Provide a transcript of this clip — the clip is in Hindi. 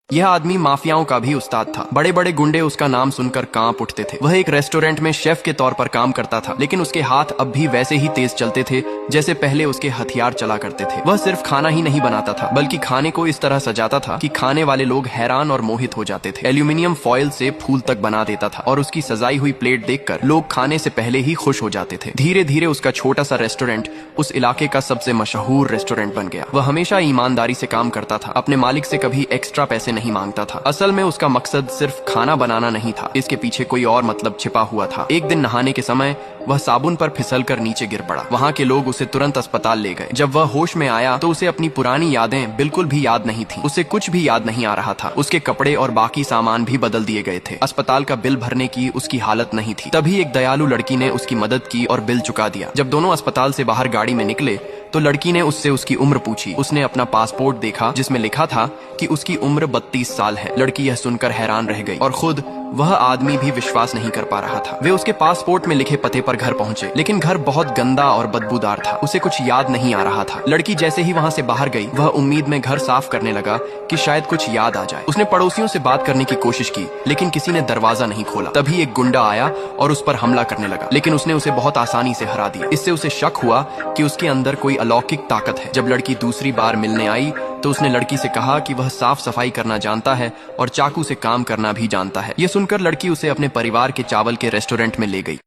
यह आदमी माफियाओं का भी उस्ताद था। बड़े बड़े गुंडे उसका नाम सुनकर कांप उठते थे। वह एक रेस्टोरेंट में शेफ के तौर पर काम करता था, लेकिन उसके हाथ अब भी वैसे ही तेज चलते थे जैसे पहले उसके हथियार चला करते थे। वह सिर्फ खाना ही नहीं बनाता था, बल्कि खाने को इस तरह सजाता था कि खाने वाले लोग हैरान और मोहित हो जाते थे। एल्यूमिनियम फॉइल से फूल तक बना देता था और उसकी सजाई हुई प्लेट देखकर लोग खाने से पहले ही खुश हो जाते थे। धीरे धीरे उसका छोटा सा रेस्टोरेंट उस इलाके का सबसे मशहूर रेस्टोरेंट बन गया। वह हमेशा ईमानदारी से काम करता था, अपने मालिक से कभी एक्स्ट्रा पैसे नहीं मांगता था। असल में उसका मकसद सिर्फ खाना बनाना नहीं था, इसके पीछे कोई और मतलब छिपा हुआ था। एक दिन नहाने के समय वह साबुन पर फिसलकर नीचे गिर पड़ा। वहाँ के लोग उसे तुरंत अस्पताल ले गए। जब वह होश में आया तो उसे अपनी पुरानी यादें बिल्कुल भी याद नहीं थी। उसे कुछ भी याद नहीं आ रहा था। उसके कपड़े और बाकी सामान भी बदल दिए गए थे। अस्पताल का बिल भरने की उसकी हालत नहीं थी। तभी एक दयालु लड़की ने उसकी मदद की और बिल चुका दिया। जब दोनों अस्पताल से बाहर गाड़ी में निकले तो लड़की ने उससे उसकी उम्र पूछी। उसने अपना पासपोर्ट देखा जिसमें लिखा था कि उसकी उम्र 32 साल है। लड़की यह सुनकर हैरान रह गई और खुद वह आदमी भी विश्वास नहीं कर पा रहा था। वे उसके पासपोर्ट में लिखे पते पर घर पहुंचे, लेकिन घर बहुत गंदा और बदबूदार था। उसे कुछ याद नहीं आ रहा था। लड़की जैसे ही वहां से बाहर गई, वह उम्मीद में घर साफ करने लगा कि शायद कुछ याद आ जाए। उसने पड़ोसियों से बात करने की कोशिश की, लेकिन किसी ने दरवाजा नहीं खोला। तभी एक गुंडा आया और उस पर हमला करने लगा, लेकिन उसने उसे बहुत आसानी से हरा दिया। इससे उसे शक हुआ कि उसके अंदर कोई अलौकिक ताकत है। जब लड़की दूसरी बार मिलने आई तो उसने लड़की से कहा कि वह साफ सफाई करना जानता है और चाकू से काम करना भी जानता है। यह सुनकर लड़की उसे अपने परिवार के चावल के रेस्टोरेंट में ले गई।